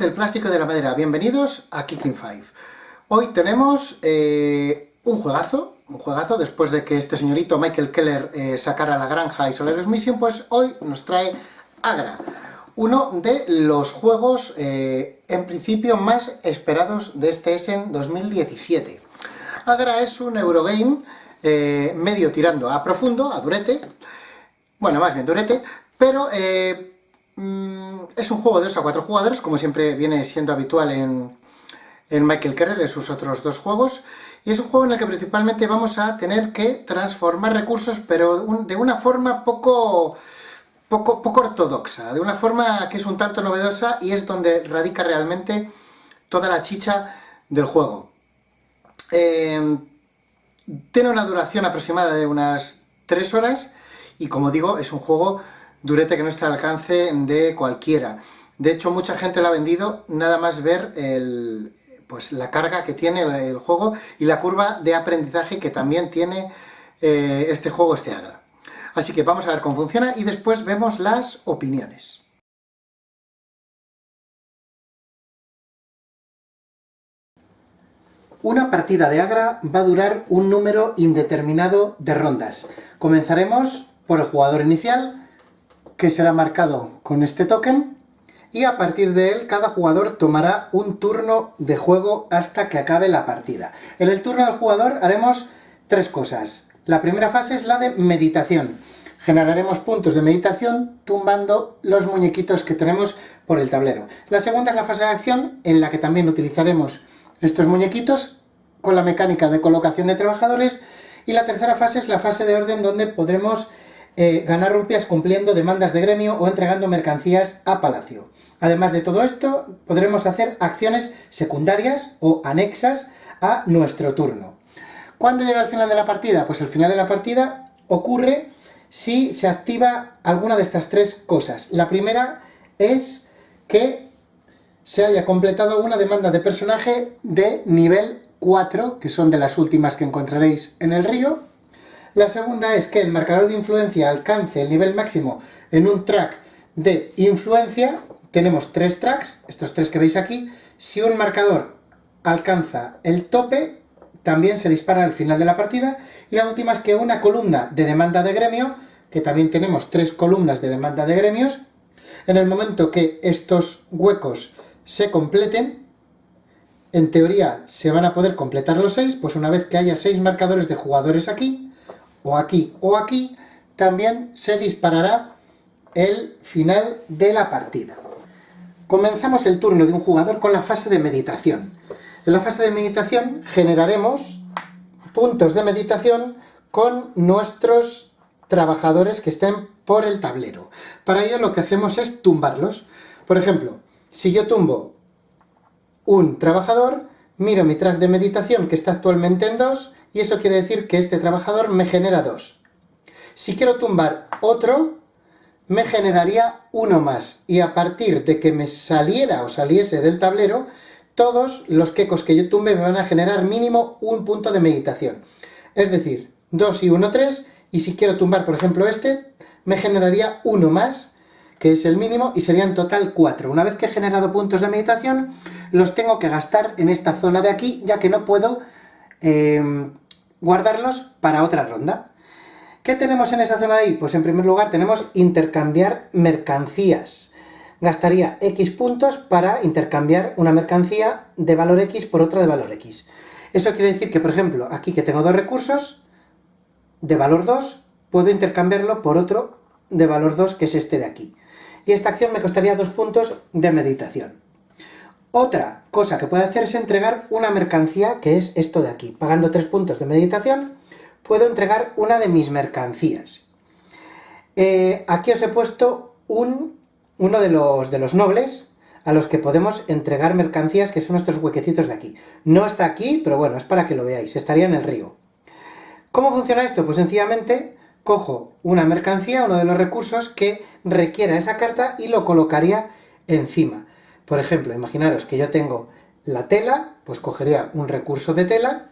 del plástico y de la madera, bienvenidos a Kicking Five. Hoy tenemos un juegazo, después de que este señorito Michael Keller sacara La Granja y Solaris Mission, pues hoy nos trae Agra, uno de los juegos en principio más esperados de este Essen 2017. Agra es un Eurogame medio tirando a profundo, a durete, bueno, más bien durete, pero es un juego de 2 a 4 jugadores, como siempre viene siendo habitual en Michael Keller, en sus otros dos juegos, y es un juego en el que principalmente vamos a tener que transformar recursos, pero de una forma poco ortodoxa, de una forma que es un tanto novedosa, y es donde radica realmente toda la chicha del juego. Tiene una duración aproximada de unas 3 horas, y como digo, es un juego durete que no está al alcance de cualquiera. De hecho, mucha gente lo ha vendido nada más ver la carga que tiene el juego y la curva de aprendizaje que también tiene este juego, este Agra. Así que vamos a ver cómo funciona y después vemos las opiniones. Una partida de Agra va a durar un número indeterminado de rondas. Comenzaremos por el jugador inicial, que será marcado con este token, y a partir de él cada jugador tomará un turno de juego hasta que acabe la partida. En el turno del jugador haremos 3 cosas. La primera fase es la de meditación. Generaremos puntos de meditación tumbando los muñequitos que tenemos por el tablero. La segunda es la fase de acción, en la que también utilizaremos estos muñequitos con la mecánica de colocación de trabajadores, y la tercera fase es la fase de orden, donde podremos ganar rupias cumpliendo demandas de gremio o entregando mercancías a palacio. Además de todo esto, podremos hacer acciones secundarias o anexas a nuestro turno. ¿Cuándo llega el final de la partida? Pues el final de la partida ocurre si se activa alguna de estas 3 cosas. La primera es que se haya completado una demanda de personaje de nivel 4, que son de las últimas que encontraréis en el río. La segunda es que el marcador de influencia alcance el nivel máximo en un track de influencia. Tenemos 3 tracks, estos 3 que veis aquí. Si un marcador alcanza el tope, también se dispara al final de la partida. Y la última es que una columna de demanda de gremio, que también tenemos 3 columnas de demanda de gremios, en el momento que estos huecos se completen, en teoría se van a poder completar los 6, pues una vez que haya 6 marcadores de jugadores aquí, o aquí o aquí, también se disparará el final de la partida. Comenzamos el turno de un jugador con la fase de meditación. En la fase de meditación generaremos puntos de meditación con nuestros trabajadores que estén por el tablero. Para ello lo que hacemos es tumbarlos. Por ejemplo, si yo tumbo un trabajador, miro mi track de meditación, que está actualmente en 2, y eso quiere decir que este trabajador me genera 2. Si quiero tumbar otro, me generaría 1 más, y a partir de que me saliera o saliese del tablero, todos los quecos que yo tumbe me van a generar mínimo un punto de meditación. Es decir, 2 y 1, 3, y si quiero tumbar, por ejemplo, este, me generaría 1 más, que es el mínimo, y serían en total 4. Una vez que he generado puntos de meditación, los tengo que gastar en esta zona de aquí, ya que no puedo guardarlos para otra ronda. ¿Qué tenemos en esa zona de ahí? Pues en primer lugar tenemos intercambiar mercancías. Gastaría X puntos para intercambiar una mercancía de valor X por otra de valor X. Eso quiere decir que, por ejemplo, aquí que tengo 2 recursos de valor 2, puedo intercambiarlo por otro de valor 2, que es este de aquí. Y esta acción me costaría 2 puntos de meditación. Otra cosa que puedo hacer es entregar una mercancía, que es esto de aquí. Pagando 3 puntos de meditación, puedo entregar una de mis mercancías. Aquí os he puesto uno de los nobles a los que podemos entregar mercancías, que son estos huequecitos de aquí. No está aquí, pero bueno, es para que lo veáis. Estaría en el río. ¿Cómo funciona esto? Pues sencillamente cojo una mercancía, uno de los recursos que requiera esa carta, y lo colocaría encima. Por ejemplo, imaginaros que yo tengo la tela, pues cogería un recurso de tela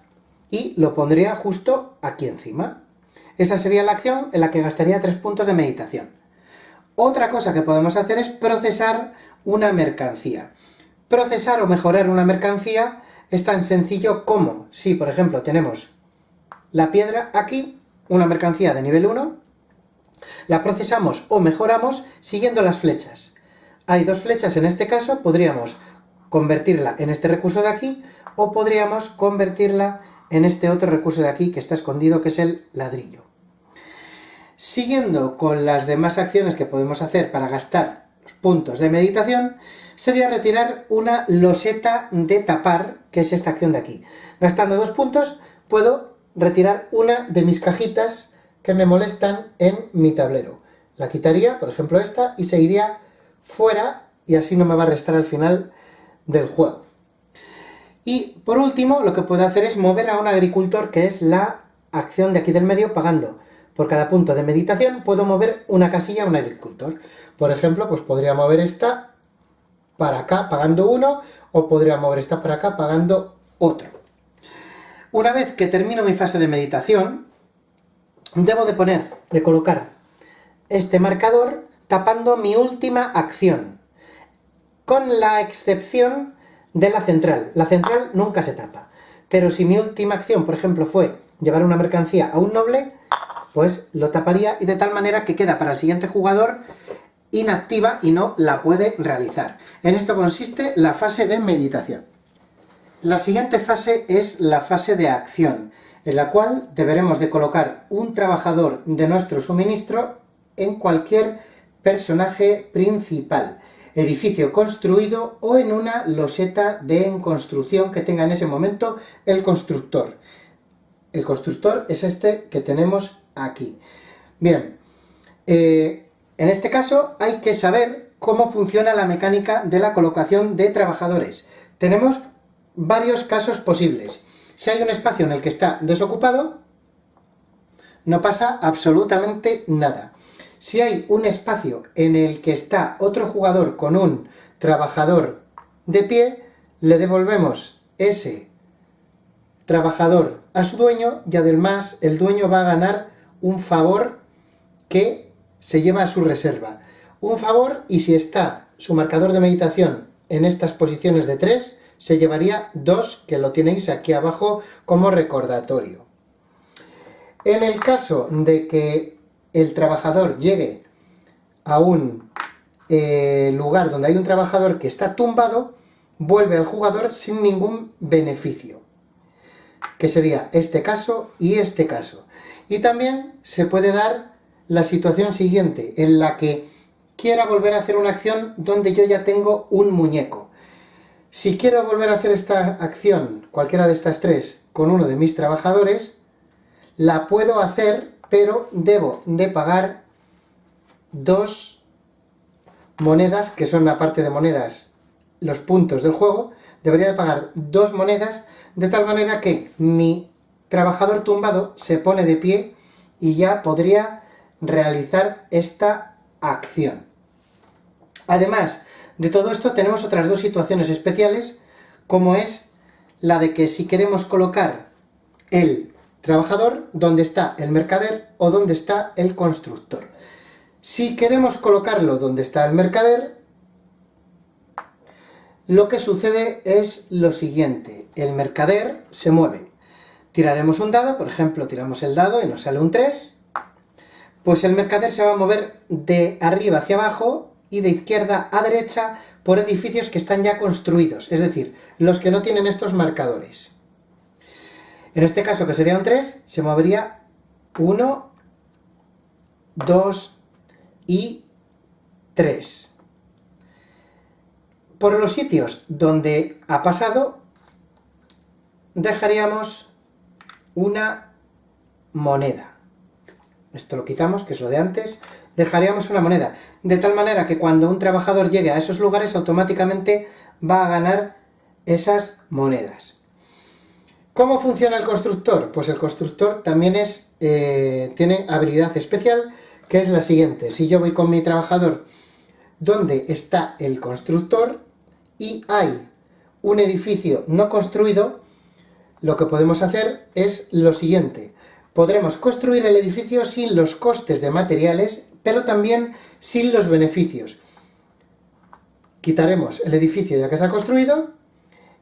y lo pondría justo aquí encima. Esa sería la acción en la que gastaría 3 puntos de meditación. Otra cosa que podemos hacer es procesar una mercancía. procesar o mejorar una mercancía es tan sencillo como, si por ejemplo tenemos la piedra aquí, una mercancía de nivel 1, la procesamos o mejoramos siguiendo las flechas. Hay dos flechas en este caso, podríamos convertirla en este recurso de aquí, o podríamos convertirla en este otro recurso de aquí que está escondido, que es el ladrillo. Siguiendo con las demás acciones que podemos hacer para gastar los puntos de meditación, sería retirar una loseta de tapar, que es esta acción de aquí. Gastando 2 puntos, puedo retirar una de mis cajitas que me molestan en mi tablero. La quitaría, por ejemplo esta, y se iría fuera, y así no me va a restar al final del juego. Y por último, lo que puedo hacer es mover a un agricultor, que es la acción de aquí del medio, pagando. Por cada punto de meditación puedo mover una casilla a un agricultor. Por ejemplo, pues podría mover esta para acá pagando 1, o podría mover esta para acá pagando otro. Una vez que termino mi fase de meditación, debo de colocar este marcador tapando mi última acción, con la excepción de la central. La central nunca se tapa, pero si mi última acción, por ejemplo, fue llevar una mercancía a un noble, pues lo taparía, y de tal manera que queda para el siguiente jugador inactiva y no la puede realizar. En esto consiste la fase de meditación. La siguiente fase es la fase de acción, en la cual deberemos de colocar un trabajador de nuestro suministro en cualquier personaje principal, edificio construido o en una loseta en construcción que tenga en ese momento el constructor. El constructor es este que tenemos aquí. Bien, en este caso hay que saber cómo funciona la mecánica de la colocación de trabajadores. Tenemos varios casos posibles. Si hay un espacio en el que está desocupado, no pasa absolutamente nada. Si hay un espacio en el que está otro jugador con un trabajador de pie, le devolvemos ese trabajador a su dueño, y además el dueño va a ganar un favor que se lleva a su reserva. Un favor, y si está su marcador de meditación en estas posiciones de 3, se llevaría 2, que lo tenéis aquí abajo como recordatorio. En el caso de que el trabajador llegue a un lugar donde hay un trabajador que está tumbado, vuelve al jugador sin ningún beneficio, que sería este caso y este caso. Y también se puede dar la situación siguiente, en la que quiera volver a hacer una acción donde yo ya tengo un muñeco. Si quiero volver a hacer esta acción, cualquiera de estas 3, con uno de mis trabajadores, la puedo hacer, pero debo de pagar 2 monedas, que son, aparte de monedas, los puntos del juego. Debería de pagar 2 monedas, de tal manera que mi trabajador tumbado se pone de pie y ya podría realizar esta acción. Además de todo esto, tenemos otras 2 situaciones especiales, como es la de que si queremos colocar el trabajador donde está el mercader o donde está el constructor. Si queremos colocarlo donde está el mercader, lo que sucede es lo siguiente: el mercader se mueve. Tiraremos un dado, por ejemplo, tiramos el dado y nos sale un 3, pues el mercader se va a mover de arriba hacia abajo y de izquierda a derecha por edificios que están ya construidos, es decir, los que no tienen estos marcadores. En este caso, que sería un 3, se movería 1, 2 y 3. Por los sitios donde ha pasado, dejaríamos una moneda. Esto lo quitamos, que es lo de antes. Dejaríamos una moneda, de tal manera que cuando un trabajador llegue a esos lugares, automáticamente va a ganar esas monedas. ¿Cómo funciona el constructor? Pues el constructor también tiene habilidad especial, que es la siguiente: si yo voy con mi trabajador donde está el constructor y hay un edificio no construido, lo que podemos hacer es lo siguiente: podremos construir el edificio sin los costes de materiales, pero también sin los beneficios. quitaremos el edificio ya que se ha construido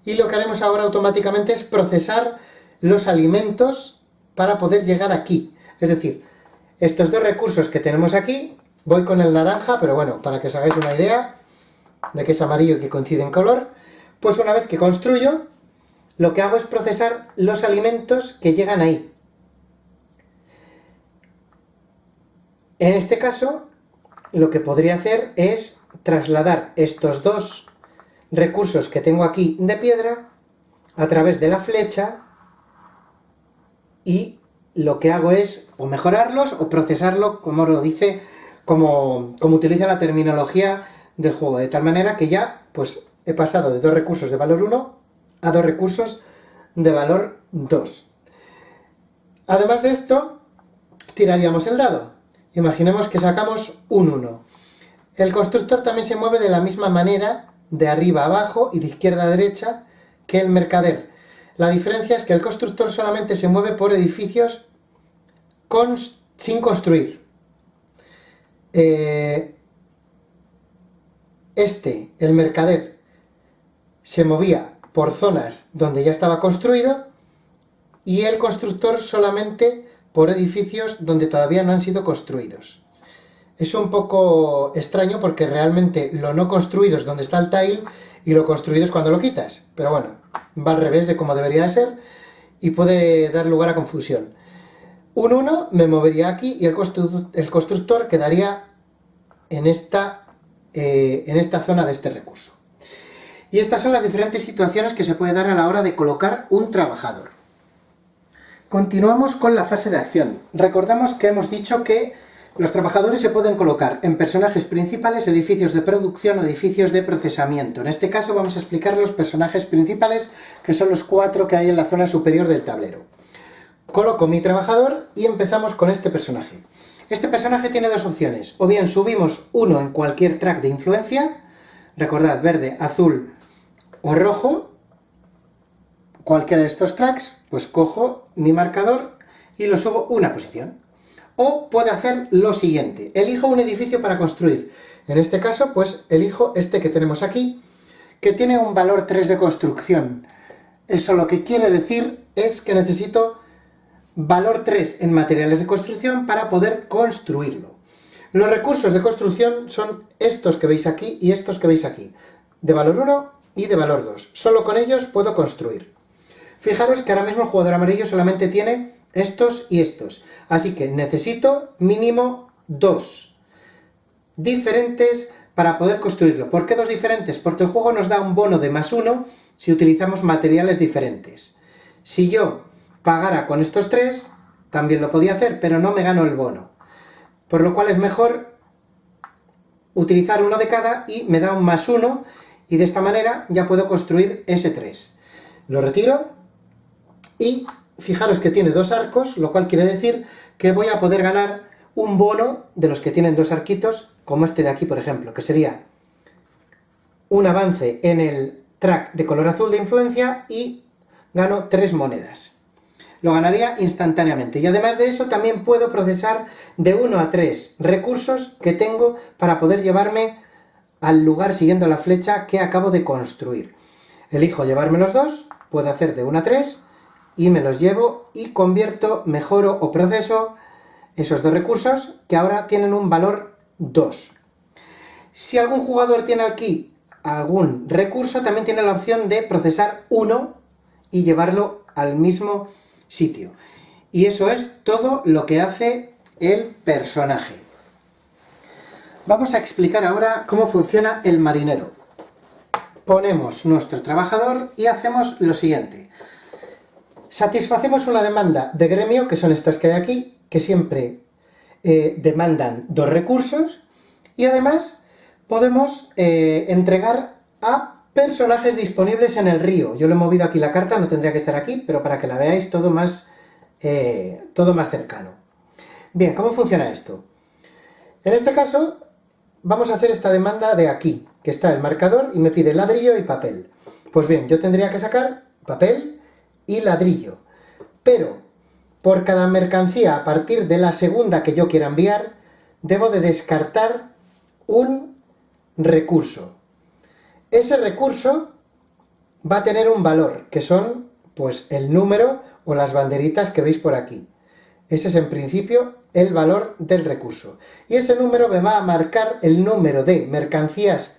y lo que haremos ahora automáticamente es procesar los alimentos para poder llegar aquí. Es decir, estos dos recursos que tenemos aquí, voy con el naranja, pero bueno, para que os hagáis una idea de que es amarillo y que coincide en color, pues una vez que construyo, lo que hago es procesar los alimentos que llegan ahí. En este caso, lo que podría hacer es trasladar estos dos recursos que tengo aquí de piedra a través de la flecha y lo que hago es o mejorarlos o procesarlo como lo dice, como utiliza la terminología del juego, de tal manera que ya pues he pasado de 2 recursos de valor 1 a 2 recursos de valor 2. Además de esto, tiraríamos el dado. Imaginemos que sacamos un 1. El constructor también se mueve de la misma manera, de arriba a abajo y de izquierda a derecha, que el mercader. La diferencia es que el constructor solamente se mueve por edificios sin construir. El mercader, se movía por zonas donde ya estaba construido y el constructor solamente por edificios donde todavía no han sido construidos. Es un poco extraño porque realmente lo no construido es donde está el tile y lo construido es cuando lo quitas. Pero bueno, va al revés de como debería de ser y puede dar lugar a confusión. Un 1 me movería aquí y el constructor quedaría en esta zona de este recurso. Y estas son las diferentes situaciones que se puede dar a la hora de colocar un trabajador. Continuamos con la fase de acción. Recordamos que hemos dicho que los trabajadores se pueden colocar en personajes principales, edificios de producción o edificios de procesamiento. En este caso vamos a explicar los personajes principales, que son los 4 que hay en la zona superior del tablero. Coloco mi trabajador y empezamos con este personaje. Este personaje tiene dos opciones, o bien subimos uno en cualquier track de influencia, recordad, verde, azul o rojo, cualquiera de estos tracks, pues cojo mi marcador y lo subo una posición. O puedo hacer lo siguiente, elijo un edificio para construir. En este caso, pues elijo este que tenemos aquí, que tiene un valor 3 de construcción. Eso lo que quiere decir es que necesito valor 3 en materiales de construcción para poder construirlo. Los recursos de construcción son estos que veis aquí y estos que veis aquí, de valor 1 y de valor 2. Solo con ellos puedo construir. Fijaros que ahora mismo el jugador amarillo solamente tiene estos y estos, así que necesito mínimo 2 diferentes para poder construirlo. ¿Por qué 2 diferentes? Porque el juego nos da un bono de +1 si utilizamos materiales diferentes. Si yo pagara con estos 3, también lo podía hacer, pero no me gano el bono. Por lo cual es mejor utilizar uno de cada y me da un +1 y de esta manera ya puedo construir ese 3. Lo retiro y fijaros que tiene 2 arcos, lo cual quiere decir que voy a poder ganar un bono de los que tienen 2 arquitos, como este de aquí, por ejemplo, que sería un avance en el track de color azul de influencia y gano 3 monedas. Lo ganaría instantáneamente. Y además de eso también puedo procesar de 1 a 3 recursos que tengo para poder llevarme al lugar siguiendo la flecha que acabo de construir. Elijo llevarme los 2, puedo hacer de 1 a 3 y me los llevo y convierto, mejoro o proceso esos 2 recursos que ahora tienen un valor 2. Si algún jugador tiene aquí algún recurso, también tiene la opción de procesar uno y llevarlo al mismo sitio. Y eso es todo lo que hace el personaje. Vamos a explicar ahora cómo funciona el marinero. Ponemos nuestro trabajador y hacemos lo siguiente. Satisfacemos una demanda de gremio, que son estas que hay aquí, que siempre demandan 2 recursos, y además podemos entregar a personajes disponibles en el río. Yo lo he movido aquí la carta, no tendría que estar aquí, pero para que la veáis todo más cercano. Bien, ¿cómo funciona esto? En este caso, vamos a hacer esta demanda de aquí, que está el marcador y me pide ladrillo y papel. Pues bien, yo tendría que sacar papel y ladrillo, pero por cada mercancía a partir de la segunda que yo quiera enviar, debo de descartar un recurso. Ese recurso va a tener un valor, que son pues el número o las banderitas que veis por aquí. Ese es en principio el valor del recurso. Y ese número me va a marcar el número de mercancías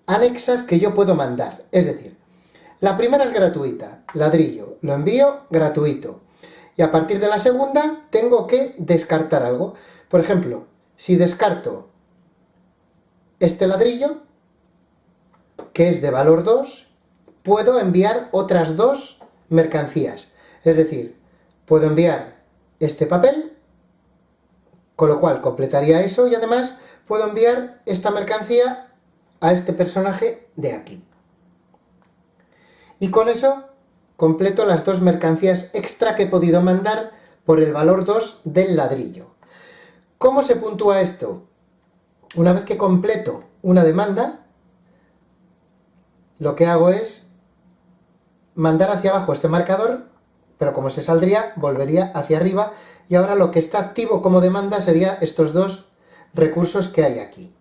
anexas que yo puedo mandar. Es decir, la primera es gratuita, ladrillo, lo envío gratuito. Y a partir de la segunda tengo que descartar algo. Por ejemplo, si descarto este ladrillo, que es de valor 2, puedo enviar otras 2 mercancías. Es decir, puedo enviar este papel, con lo cual completaría eso, y además puedo enviar esta mercancía a este personaje de aquí. Y con eso completo las 2 mercancías extra que he podido mandar por el valor 2 del ladrillo. ¿Cómo se puntúa esto? Una vez que completo una demanda, lo que hago es mandar hacia abajo este marcador, pero como se saldría, volvería hacia arriba, y ahora lo que está activo como demanda sería estos 2 recursos que hay aquí.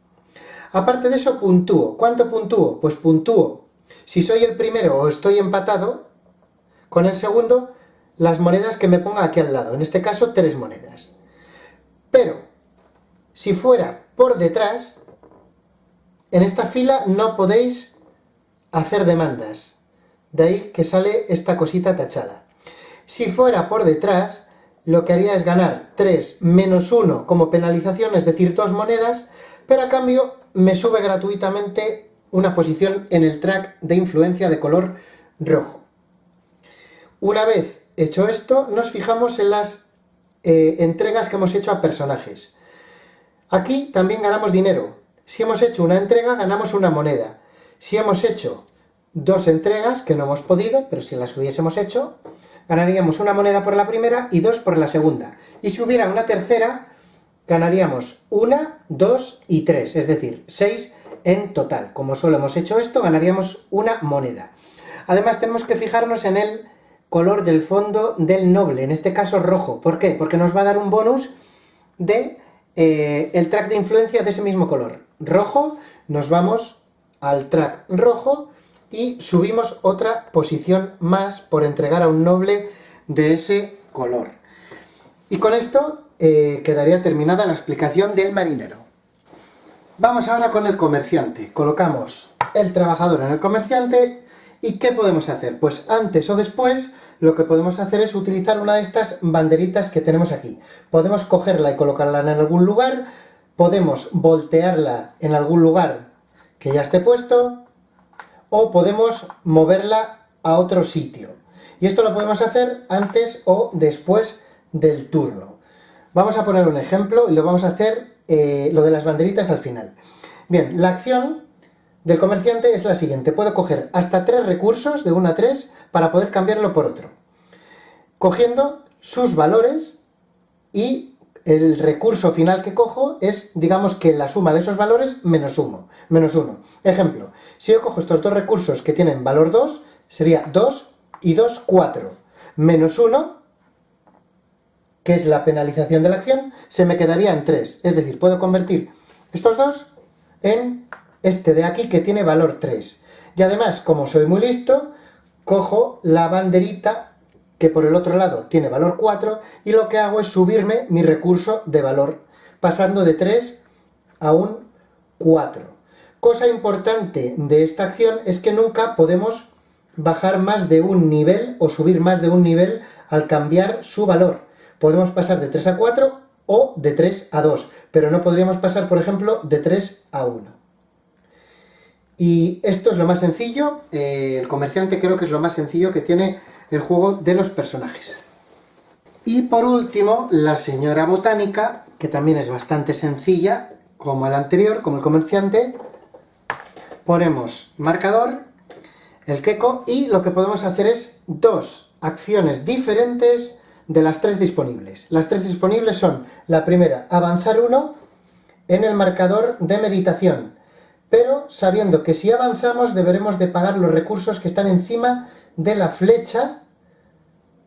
Aparte de eso, puntúo. ¿Cuánto puntúo? Pues puntúo, si soy el primero o estoy empatado con el segundo, las monedas que me ponga aquí al lado, en este caso 3 monedas. Pero, si fuera por detrás, en esta fila no podéis hacer demandas, de ahí que sale esta cosita tachada. Si fuera por detrás, lo que haría es ganar 3 menos 1 como penalización, es decir, 2 monedas, pero a cambio me sube gratuitamente una posición en el track de influencia de color rojo. Una vez hecho esto, nos fijamos en las entregas que hemos hecho a personajes. Aquí también ganamos dinero. Si hemos hecho una entrega, ganamos una moneda. Si hemos hecho 2 entregas, que no hemos podido, pero si las hubiésemos hecho, ganaríamos una moneda por la primera y 2 por la segunda. Y si hubiera una tercera, ganaríamos 1, 2 y 3, es decir, 6 en total. Como solo hemos hecho esto, ganaríamos una moneda. Además, tenemos que fijarnos en el color del fondo del noble, en este caso rojo. ¿Por qué? Porque nos va a dar un bonus de el track de influencia de ese mismo color. Rojo, nos vamos al track rojo y subimos otra posición más por entregar a un noble de ese color. Y con esto quedaría terminada la explicación del marinero. Vamos ahora con el comerciante. Colocamos el trabajador en el comerciante. ¿Y qué podemos hacer? Pues antes o después lo que podemos hacer es utilizar una de estas banderitas que tenemos aquí. Podemos cogerla y colocarla en algún lugar, podemos voltearla en algún lugar que ya esté puesto, o podemos moverla a otro sitio. Y esto lo podemos hacer antes o después del turno. Vamos a poner un ejemplo y lo vamos a hacer lo de las banderitas al final. Bien, la acción del comerciante es la siguiente. Puedo coger hasta 3 recursos, de 1 a 3, para poder cambiarlo por otro. Cogiendo sus valores, y el recurso final que cojo es, digamos que la suma de esos valores menos 1. Ejemplo, si yo cojo estos 2 recursos que tienen valor 2, sería 2 y 2, 4. Menos 1, que es la penalización de la acción, se me quedaría en 3. Es decir, puedo convertir estos 2 en este de aquí que tiene valor 3. Y además, como soy muy listo, cojo la banderita que por el otro lado tiene valor 4 y lo que hago es subirme mi recurso de valor, pasando de 3 a un 4. Cosa importante de esta acción es que nunca podemos bajar más de un nivel o subir más de un nivel al cambiar su valor. Podemos pasar de 3 a 4 o de 3 a 2, pero no podríamos pasar, por ejemplo, de 3 a 1. Y esto es lo más sencillo, el comerciante creo que es lo más sencillo que tiene el juego de los personajes. Y por último, la señora botánica, que también es bastante sencilla, como el anterior, como el comerciante. Ponemos marcador, el queco, y lo que podemos hacer es 2 acciones diferentes de las 3 disponibles. Las 3 disponibles son, la primera, avanzar 1 en el marcador de meditación, pero sabiendo que si avanzamos deberemos de pagar los recursos que están encima de la flecha,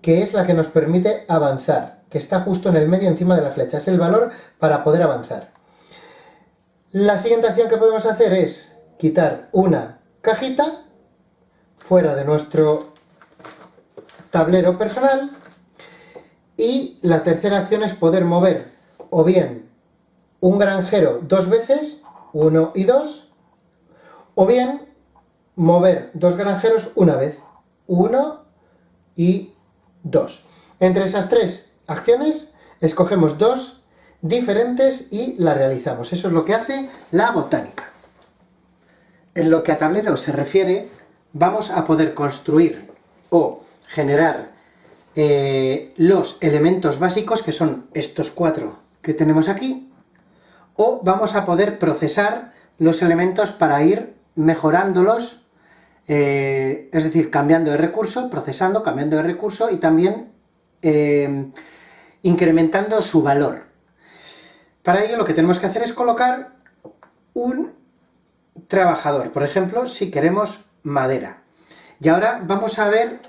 que es la que nos permite avanzar, que está justo en el medio encima de la flecha, es el valor para poder avanzar. La siguiente acción que podemos hacer es quitar una cajita fuera de nuestro tablero personal. Y la tercera acción es poder mover o bien un granjero 2 veces, 1 y 2, o bien mover 2 granjeros una vez, 1 y 2. Entre esas 3 acciones escogemos 2 diferentes y la realizamos. Eso es lo que hace la botánica. En lo que a tablero se refiere, vamos a poder construir o generar los elementos básicos, que son estos 4 que tenemos aquí, o vamos a poder procesar los elementos para ir mejorándolos, es decir, cambiando de recurso, procesando, cambiando de recurso y también incrementando su valor. Para ello lo que tenemos que hacer es colocar un trabajador, por ejemplo, si queremos madera. Y ahora vamos a ver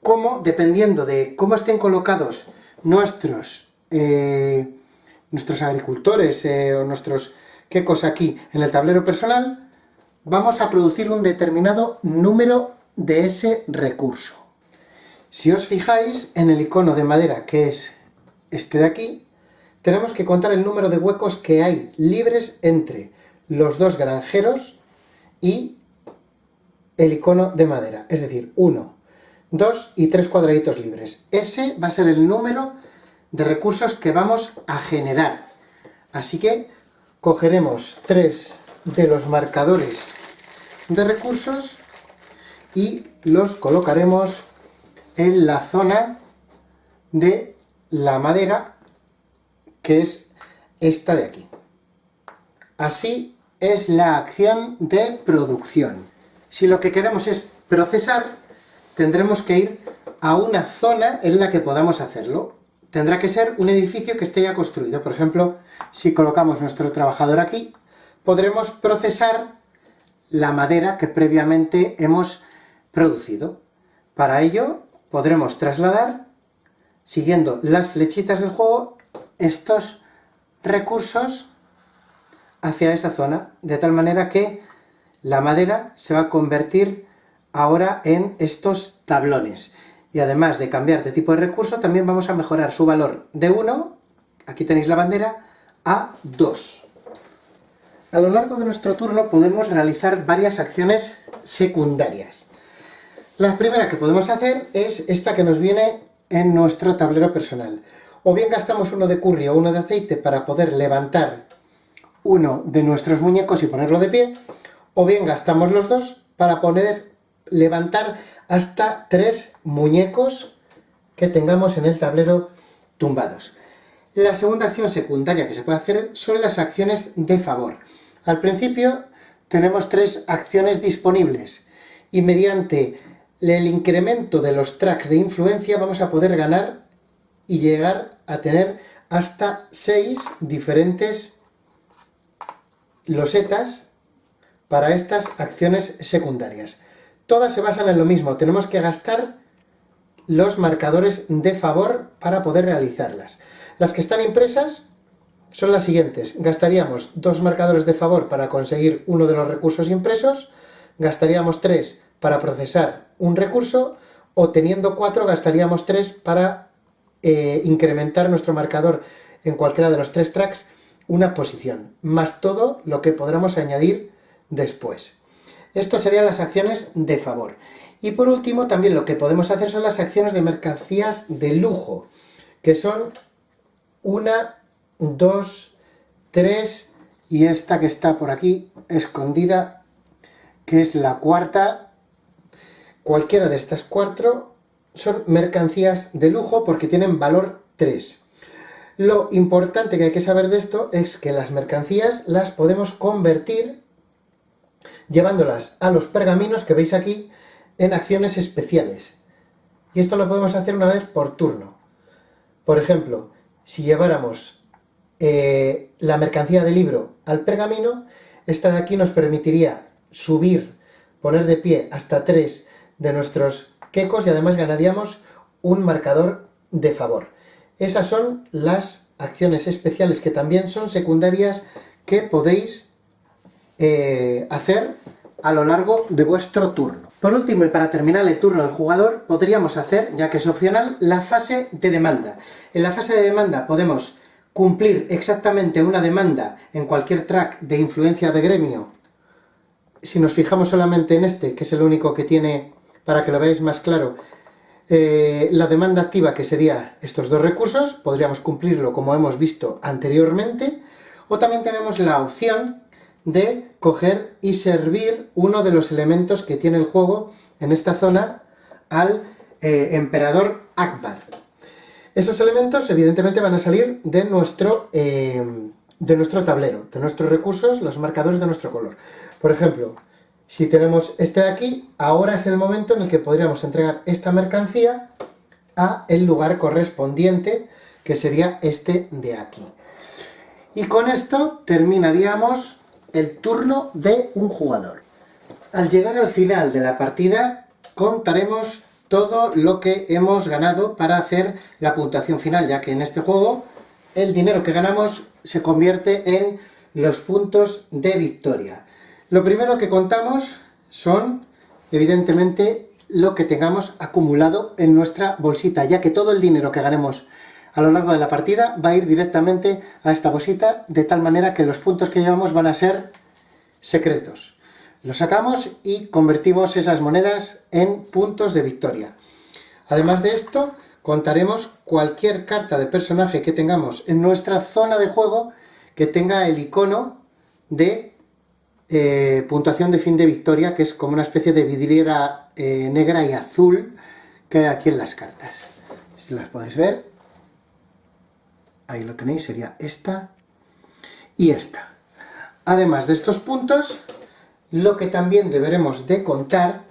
cómo, dependiendo de cómo estén colocados nuestros agricultores o nuestros quecos aquí en el tablero personal, vamos a producir un determinado número de ese recurso. Si os fijáis en el icono de madera, que es este de aquí, tenemos que contar el número de huecos que hay libres entre los 2 granjeros y el icono de madera, es decir, 1, 2 y 3 cuadraditos libres. Ese va a ser el número de recursos que vamos a generar. Así que cogeremos 3 de los marcadores de recursos y los colocaremos en la zona de la madera, que es esta de aquí. Así es la acción de producción. Si lo que queremos es procesar, tendremos que ir a una zona en la que podamos hacerlo. Tendrá que ser un edificio que esté ya construido. Por ejemplo, si colocamos nuestro trabajador aquí, podremos procesar la madera que previamente hemos producido. Para ello, podremos trasladar, siguiendo las flechitas del juego, estos recursos hacia esa zona, de tal manera que la madera se va a convertir ahora en estos tablones. Y además de cambiar de tipo de recurso, también vamos a mejorar su valor de 1, aquí tenéis la bandera, a 2. A lo largo de nuestro turno podemos realizar varias acciones secundarias. La primera que podemos hacer es esta que nos viene en nuestro tablero personal. O bien gastamos uno de curry o uno de aceite para poder levantar uno de nuestros muñecos y ponerlo de pie, o bien gastamos los dos para poder levantar hasta 3 muñecos que tengamos en el tablero tumbados. La segunda acción secundaria que se puede hacer son las acciones de favor. Al principio tenemos 3 acciones disponibles y mediante el incremento de los tracks de influencia vamos a poder ganar y llegar a tener hasta 6 diferentes losetas para estas acciones secundarias. Todas se basan en lo mismo, tenemos que gastar los marcadores de favor para poder realizarlas. Las que están impresas son las siguientes: gastaríamos 2 marcadores de favor para conseguir uno de los recursos impresos, gastaríamos 3 para procesar un recurso, o teniendo 4 gastaríamos 3 para incrementar nuestro marcador en cualquiera de los 3 tracks una posición, más todo lo que podremos añadir después. Estas serían las acciones de favor. Y por último, también lo que podemos hacer son las acciones de mercancías de lujo, que son 1, 2, 3 y esta que está por aquí escondida, que es la cuarta. Cualquiera de estas 4 son mercancías de lujo porque tienen valor 3. Lo importante que hay que saber de esto es que las mercancías las podemos convertir llevándolas a los pergaminos que veis aquí en acciones especiales. Y esto lo podemos hacer una vez por turno. Por ejemplo, si lleváramos la mercancía del libro al pergamino, esta de aquí nos permitiría subir, poner de pie hasta 3 de nuestros quecos y además ganaríamos un marcador de favor. Esas son las acciones especiales que también son secundarias que podéis hacer a lo largo de vuestro turno. Por último, y para terminar el turno del jugador, podríamos hacer, ya que es opcional, la fase de demanda. En la fase de demanda podemos cumplir exactamente una demanda en cualquier track de influencia de gremio. Si nos fijamos solamente en este, que es el único que tiene, para que lo veáis más claro, la demanda activa, que sería estos dos recursos, podríamos cumplirlo como hemos visto anteriormente, o también tenemos la opción de coger y servir uno de los elementos que tiene el juego en esta zona al emperador Akbar. Esos elementos evidentemente van a salir de nuestro tablero, de nuestros recursos, los marcadores de nuestro color. Por ejemplo, si tenemos este de aquí, ahora es el momento en el que podríamos entregar esta mercancía a el lugar correspondiente, que sería este de aquí. Y con esto terminaríamos el turno de un jugador. Al llegar al final de la partida, contaremos todo lo que hemos ganado para hacer la puntuación final, ya que en este juego el dinero que ganamos se convierte en los puntos de victoria. Lo primero que contamos son, evidentemente, lo que tengamos acumulado en nuestra bolsita, ya que todo el dinero que ganemos a lo largo de la partida va a ir directamente a esta bolsita, de tal manera que los puntos que llevamos van a ser secretos. Los sacamos y convertimos esas monedas en puntos de victoria. Además de esto, contaremos cualquier carta de personaje que tengamos en nuestra zona de juego que tenga el icono de puntuación de fin de victoria, que es como una especie de vidriera negra y azul que hay aquí en las cartas. Si las podéis ver, ahí lo tenéis, sería esta y esta. Además de estos puntos, lo que también deberemos de contar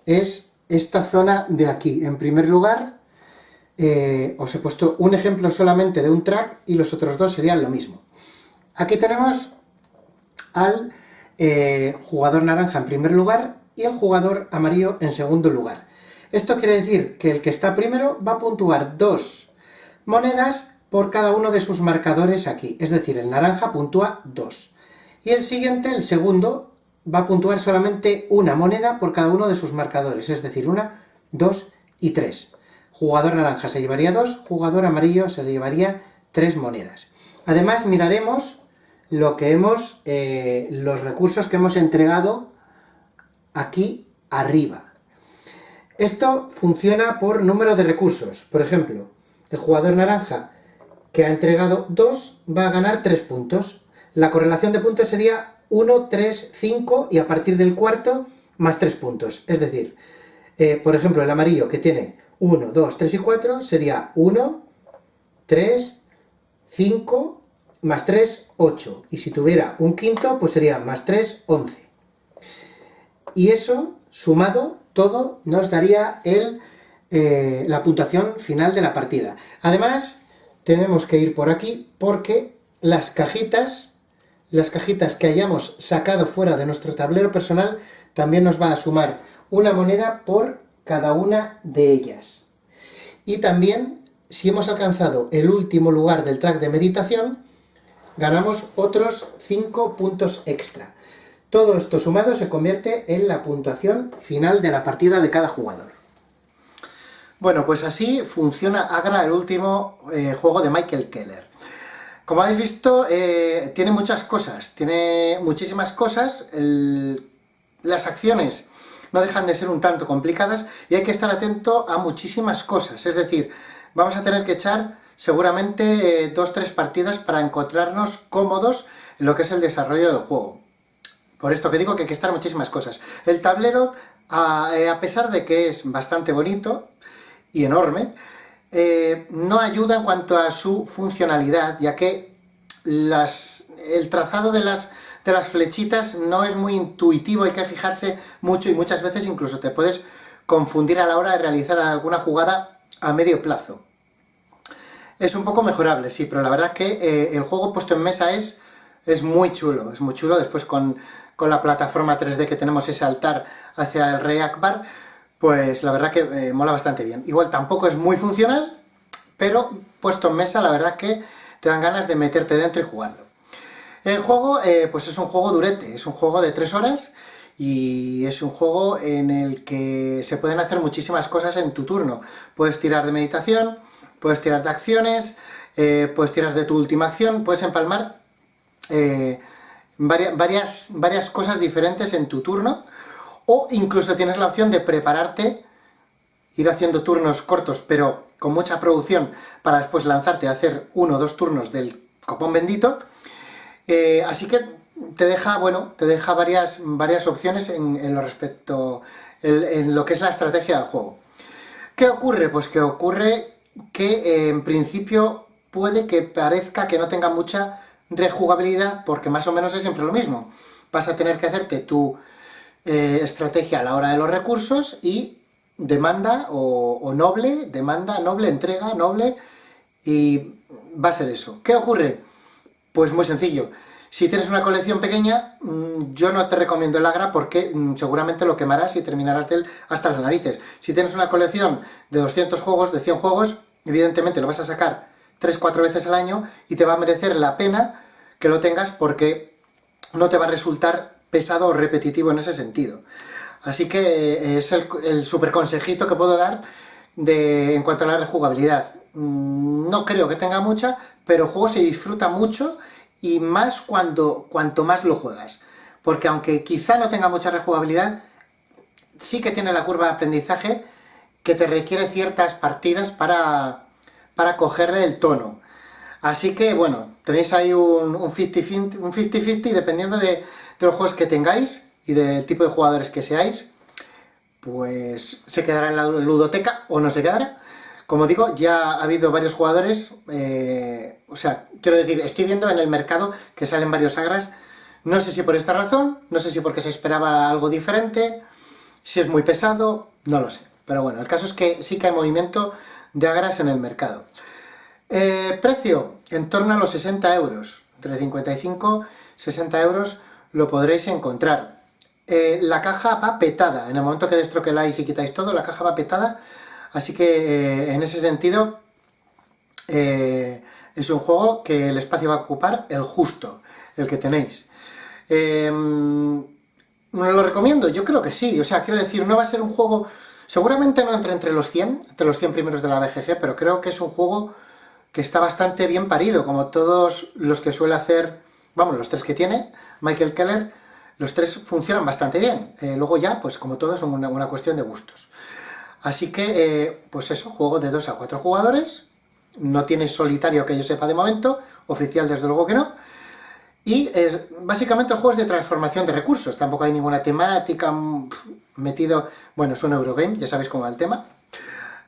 es esta zona de aquí. En primer lugar, os he puesto un ejemplo solamente de un track y los otros dos serían lo mismo. Aquí tenemos al jugador naranja en primer lugar y el jugador amarillo en segundo lugar. Esto quiere decir que el que está primero va a puntuar 2 monedas por cada uno de sus marcadores aquí, es decir, el naranja puntúa 2. Y el siguiente, el segundo, va a puntuar solamente una moneda por cada uno de sus marcadores, es decir, 1, 2 y 3. Jugador naranja se llevaría 2, jugador amarillo se llevaría 3 monedas. Además miraremos lo que los recursos que hemos entregado aquí arriba. Esto funciona por número de recursos. Por ejemplo, el jugador naranja que ha entregado 2 va a ganar 3 puntos. La correlación de puntos sería 1, 3, 5 y a partir del cuarto más 3 puntos. Es decir, por ejemplo, el amarillo que tiene 1, 2, 3 y 4 sería 1, 3, 5, más 3, 8. Y si tuviera un quinto, pues sería más 3, 11. Y eso, sumado, todo nos daría la puntuación final de la partida. Además, tenemos que ir por aquí porque las cajitas que hayamos sacado fuera de nuestro tablero personal también nos va a sumar una moneda por cada una de ellas. Y también, si hemos alcanzado el último lugar del track de meditación, ganamos otros 5 puntos extra. Todo esto sumado se convierte en la puntuación final de la partida de cada jugador. Bueno, pues así funciona Agra, el último juego de Michael Keller. Como habéis visto, tiene muchas cosas, tiene muchísimas cosas. Las acciones no dejan de ser un tanto complicadas y hay que estar atento a muchísimas cosas. Es decir, vamos a tener que echar seguramente 2-3 partidas para encontrarnos cómodos en lo que es el desarrollo del juego. Por esto que digo que hay que estar muchísimas cosas. El tablero, a pesar de que es bastante bonito y enorme, no ayuda en cuanto a su funcionalidad, ya que el trazado de las flechitas no es muy intuitivo, hay que fijarse mucho y muchas veces incluso te puedes confundir a la hora de realizar alguna jugada a medio plazo. Es un poco mejorable, sí, pero la verdad es que el juego puesto en mesa es muy chulo, después con la plataforma 3D que tenemos, ese altar hacia el rey Akbar, pues la verdad que mola bastante bien. Igual tampoco es muy funcional, pero puesto en mesa la verdad que te dan ganas de meterte dentro y jugarlo. El juego pues es un juego durete, es un juego de 3 horas y es un juego en el que se pueden hacer muchísimas cosas en tu turno. Puedes tirar de meditación, puedes tirar de acciones, puedes tirar de tu última acción, puedes empalmar varias cosas diferentes en tu turno, o incluso tienes la opción de prepararte, ir haciendo turnos cortos pero con mucha producción para después lanzarte a hacer 1 o 2 turnos del copón bendito. Así que te deja varias opciones en lo respecto, en lo que es la estrategia del juego. ¿Qué ocurre? Pues que ocurre que en principio puede que parezca que no tenga mucha rejugabilidad, porque más o menos es siempre lo mismo. Vas a tener que hacerte tu estrategia a la hora de los recursos y demanda o noble, demanda, noble, entrega, noble, y va a ser eso. ¿Qué ocurre? Pues muy sencillo. Si tienes una colección pequeña, yo no te recomiendo el Agra porque seguramente lo quemarás y terminarás de él hasta las narices. Si tienes una colección de 200 juegos, de 100 juegos, evidentemente lo vas a sacar 3-4 veces al año y te va a merecer la pena que lo tengas porque no te va a resultar pesado o repetitivo en ese sentido. Así que es el super consejito que puedo dar en cuanto a la rejugabilidad. No creo que tenga mucha, pero el juego se disfruta mucho y más cuanto más lo juegas. Porque aunque quizá no tenga mucha rejugabilidad, sí que tiene la curva de aprendizaje que te requiere ciertas partidas para cogerle el tono. Así que bueno, tenéis ahí un 50-50 dependiendo de los juegos que tengáis y del tipo de jugadores que seáis, pues se quedará en la ludoteca o no se quedará. Como digo, ya ha habido varios jugadores, o sea, quiero decir, estoy viendo en el mercado que salen varios Agras, no sé si por esta razón, no sé si porque se esperaba algo diferente, si es muy pesado, no lo sé. Pero bueno, el caso es que sí que hay movimiento de Agras en el mercado. Precio, en torno a los 60 euros, entre 55 y 60 euros lo podréis encontrar. La caja va petada, en el momento que destroqueláis y quitáis todo, la caja va petada. Así que en ese sentido es un juego que el espacio va a ocupar el justo, el que tenéis. ¿Lo recomiendo? Yo creo que sí, o sea, quiero decir, no va a ser un juego, seguramente no entre los 100 primeros de la BGG, pero creo que es un juego que está bastante bien parido, como todos los que suele hacer, vamos, los 3 que tiene Michael Keller, los 3 funcionan bastante bien. Luego ya, pues como todo, es una cuestión de gustos. Así que, pues eso, juego de 2 a 4 jugadores, no tiene solitario que yo sepa de momento, oficial desde luego que no, y básicamente el juego es de transformación de recursos, tampoco hay ninguna temática metido, bueno, es un Eurogame, ya sabéis cómo va el tema.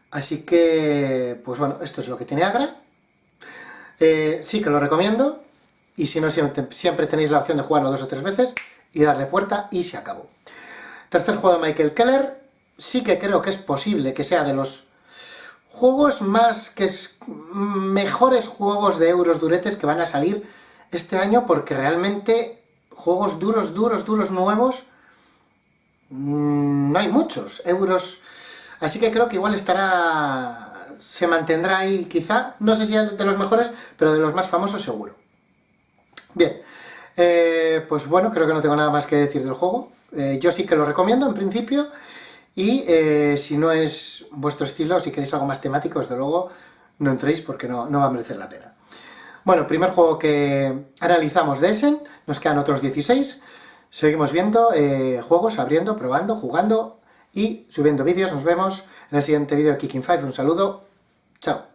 Así que, pues bueno, esto es lo que tiene Agra, sí que lo recomiendo, y si no, siempre tenéis la opción de jugarlo 2 o 3 veces, y darle puerta, y se acabó. Tercer juego de Michael Keller. Sí que creo que es posible que sea de los juegos mejores juegos de euros duretes que van a salir este año, porque realmente juegos duros, nuevos, no hay muchos euros, así que creo que igual se mantendrá ahí quizá, no sé si de los mejores, pero de los más famosos seguro. Bien, pues bueno, creo que no tengo nada más que decir del juego. Yo sí que lo recomiendo en principio. Y si no es vuestro estilo, si queréis algo más temático, desde luego no entréis porque no va a merecer la pena. Bueno, primer juego que analizamos de Essen, nos quedan otros 16, seguimos viendo juegos, abriendo, probando, jugando y subiendo vídeos. Nos vemos en el siguiente vídeo de Kicking 5, un saludo, chao.